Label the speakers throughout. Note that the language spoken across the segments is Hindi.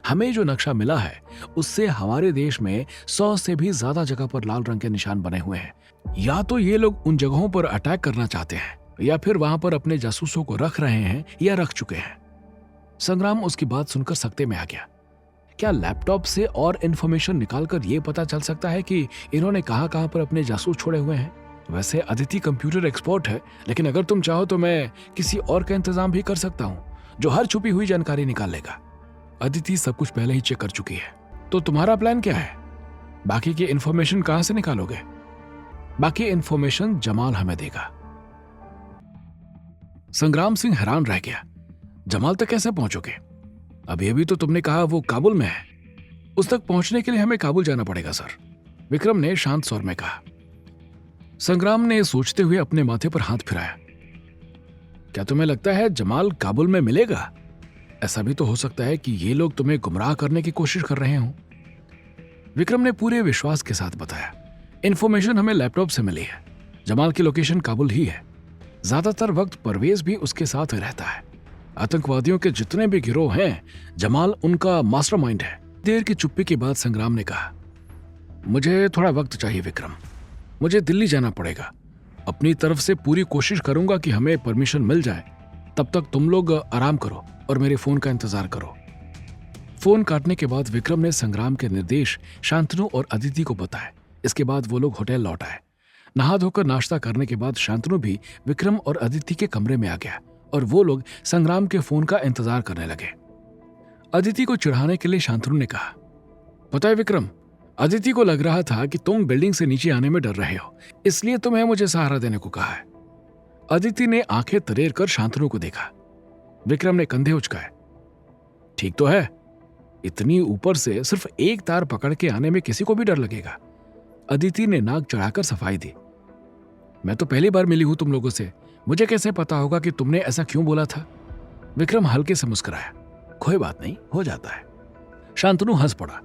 Speaker 1: हमें जो नक्शा मिला है उससे हमारे देश में 100 से भी ज्यादा जगह पर लाल रंग के निशान बने हुए हैं। या तो ये लोग उन जगहों पर अटैक करना चाहते हैं या फिर वहां पर अपने जासूसों को रख रहे हैं या रख चुके हैं। संग्राम उसकी बात सुनकर सकते में आ गया। क्या लैपटॉप से और इन्फॉर्मेशन निकालकर यह पता चल सकता है कि इन्होंने कहां कहां पर अपने जासूस छोड़े हुए हैं? वैसे अदिति कंप्यूटर एक्सपर्ट है, लेकिन अगर तुम चाहो तो मैं किसी और का इंतजाम भी कर सकता हूं जो हर छुपी हुई जानकारी निकाल लेगा। अदिति सब कुछ पहले ही चेक कर चुकी है। तो तुम्हारा प्लान क्या है? बाकी की इंफॉर्मेशन कहां से निकालोगे? बाकी इंफॉर्मेशन जमाल हमें देगा। संग्राम सिंह हैरान रह गया। जमाल तक कैसे पहुंचोगे? अभी तो तुमने कहा वो काबुल में है। उस तक पहुंचने के लिए हमें काबुल जाना पड़ेगा सर, विक्रम ने शांत स्वर में कहा। संग्राम ने सोचते हुए अपने माथे पर हाथ फिराया। क्या तुम्हें लगता है जमाल काबुल में मिलेगा? ऐसा भी तो हो सकता है कि ये लोग तुम्हें गुमराह करने की कोशिश कर रहे हों। विक्रम ने पूरे विश्वास के साथ बताया, इंफॉर्मेशन हमें लैपटॉप से मिली है। जमाल की लोकेशन काबुल ही है। ज्यादातर वक्त परवेज भी उसके साथ रहता है। आतंकवादियों के जितने भी गिरोह हैं, जमाल उनका मास्टरमाइंड है। देर की चुप्पी के बाद संग्राम ने कहा, मुझे थोड़ा वक्त चाहिए विक्रम, मुझे दिल्ली जाना पड़ेगा। अपनी तरफ से पूरी कोशिश करूंगा कि हमें परमिशन मिल जाए। तब तक तुम लोग आराम करो और मेरे फोन का इंतजार करो। फोन काटने के बाद विक्रम ने संग्राम के निर्देश शांतनु और अदिति को बताए। इसके बाद वो लोग होटल लौट आए। नहा धोकर नाश्ता करने के बाद शांतनु भी विक्रम और अदिति के कमरे में आ गया और वो लोग संग्राम के फोन का इंतजार करने लगे। अदिति को चिढ़ाने के लिए शांतनु ने कहा, पता है विक्रम, अदिति को लग रहा था कि तुम बिल्डिंग से नीचे आने में डर रहे हो, इसलिए तुम्हें मुझे सहारा देने को कहा है। अदिति ने आंखें तरेर कर शांतनु को देखा। विक्रम ने कंधे उचकाए। ठीक तो है, इतनी ऊपर से सिर्फ एक तार पकड़ के आने में किसी को भी डर लगेगा। अदिति ने नाक चढ़ाकर सफाई दी। मैं तो पहली बार मिली हूं तुम लोगों से, मुझे कैसे पता होगा कि तुमने ऐसा क्यों बोला था? विक्रम हल्के से मुस्कुराया। कोई बात नहीं, हो जाता है। शांतनु हंस पड़ा।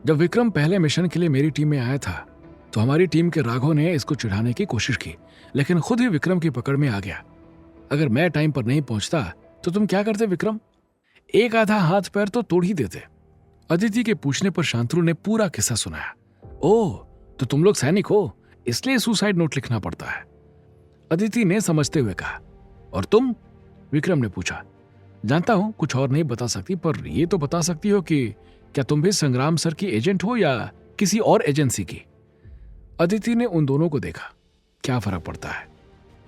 Speaker 1: जब विक्रम पहले मिशन के लिए मेरी टीम में आया था तो हमारी टीम के राघव ने इसको चिढ़ाने की कोशिश की, लेकिन खुद ही विक्रम की पकड़ में आ गया। अगर मैं टाइम पर नहीं पहुंचता तो तुम क्या करते विक्रम? एक आधा हाथ पैर तो तोड़ ही देते। अदिति के पूछने पर शांतनु ने पूरा किस्सा सुनाया। ओह, तो तुम लोग सैनिक हो, इसलिए सुसाइड नोट लिखना पड़ता है, अदिति ने समझते हुए कहा। और तुम? विक्रम ने पूछा। जानता हूं कुछ और नहीं बता सकती, पर यह तो बता सकती हो कि क्या तुम भी संग्राम सर की एजेंट हो या किसी और एजेंसी की? अदिति ने उन दोनों को देखा। क्या फर्क पड़ता है?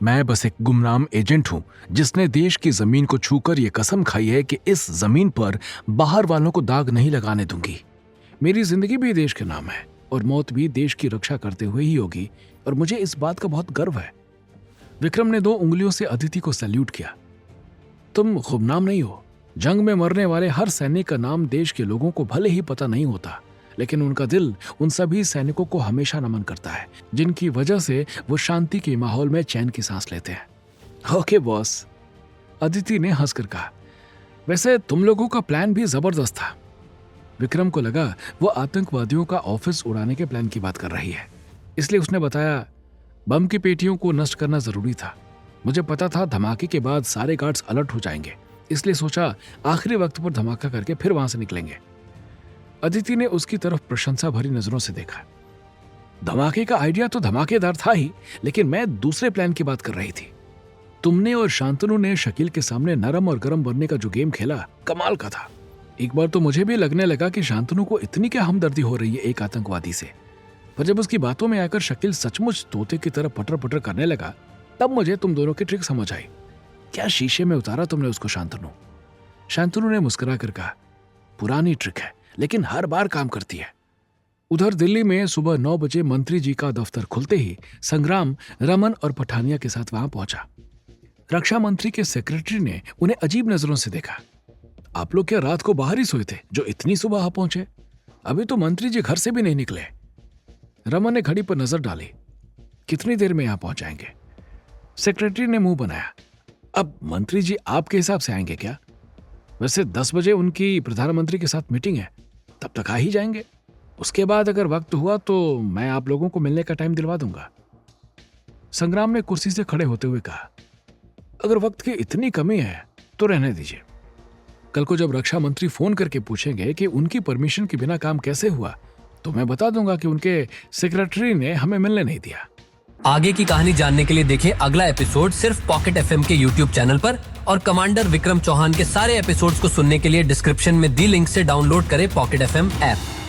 Speaker 1: मैं बस एक गुमनाम एजेंट हूं जिसने देश की जमीन को छूकर यह कसम खाई है कि इस जमीन पर बाहर वालों को दाग नहीं लगाने दूंगी। मेरी जिंदगी भी देश के नाम है और मौत भी देश की रक्षा करते हुए ही होगी, और मुझे इस बात का बहुत गर्व है। विक्रम ने 2 उंगलियों से अदिति को सैल्यूट किया। तुम गुमनाम नहीं हो। जंग में मरने वाले हर सैनिक का नाम देश के लोगों को भले ही पता नहीं होता, लेकिन उनका दिल उन सभी सैनिकों को हमेशा नमन करता है जिनकी वजह से वो शांति के माहौल में चैन की सांस लेते हैं। ओके बॉस, अदिति ने हंसकर कहा। वैसे तुम लोगों का प्लान भी जबरदस्त था। विक्रम को लगा वो आतंकवादियों का ऑफिस उड़ाने के प्लान की बात कर रही है, इसलिए उसने बताया, बम की पेटियों को नष्ट करना जरूरी था। मुझे पता था धमाके के बाद सारे गार्ड्स अलर्ट हो जाएंगे, इसलिए सोचा आखिरी वक्त पर धमाका करके फिर वहां से निकलेंगे। अदिति ने उसकी तरफ प्रशंसा भरी नजरों से देखा। धमाके का आइडिया तो धमाकेदार था ही, लेकिन मैं दूसरे प्लान की बात कर रही थी। तुमने और शांतनु ने शकील के सामने नरम और गरम बनने का जो गेम खेला, कमाल का था। एक बार तो मुझे भी लगने लगा कि शांतनु को इतनी क्या हमदर्दी हो रही है एक आतंकवादी से, पर जब उसकी बातों में आकर शकील सचमुच तोते की तरह पटर पटर करने लगा, तब मुझे तुम दोनों की ट्रिक समझ आई। क्या शीशे में उतारा तुमने उसको शांतनु? शांतनु ने मुस्कुरा कर कहा, पुरानी ट्रिक है लेकिन हर बार काम करती है। उधर दिल्ली में सुबह 9 बजे मंत्री जी का दफ्तर खुलते ही संग्राम रमन और पठानिया के साथ वहां पहुंचा। रक्षा मंत्री के सेक्रेटरी ने उन्हें अजीब नजरों से देखा। आप लोग क्या रात को बाहर ही सोए थे जो इतनी सुबह आ पहुंचे? अभी तो मंत्री जी घर से भी नहीं निकले। रमन ने घड़ी पर नजर डाली। कितनी देर में यहां पहुंच जाएंगे? सेक्रेटरी ने मुंह बनाया। अब मंत्री जी आपके हिसाब से आएंगे क्या? वैसे 10 बजे उनकी प्रधानमंत्री के साथ मीटिंग है, तब तक आ ही जाएंगे। उसके बाद अगर वक्त हुआ तो मैं आप लोगों को मिलने का टाइम दिलवा दूंगा। संग्राम ने कुर्सी से खड़े होते हुए कहा, अगर वक्त की इतनी कमी है तो रहने दीजिए। कल को जब रक्षा मंत्री फोन करके पूछेंगे कि उनकी परमिशन के बिना काम कैसे हुआ, तो मैं बता दूंगा कि उनके सेक्रेटरी ने हमें मिलने नहीं दिया।
Speaker 2: आगे की कहानी जानने के लिए देखें अगला एपिसोड सिर्फ पॉकेट एफएम के यूट्यूब चैनल पर, और कमांडर विक्रम चौहान के सारे एपिसोड्स को सुनने के लिए डिस्क्रिप्शन में दी लिंक से डाउनलोड करें पॉकेट एफएम ऐप।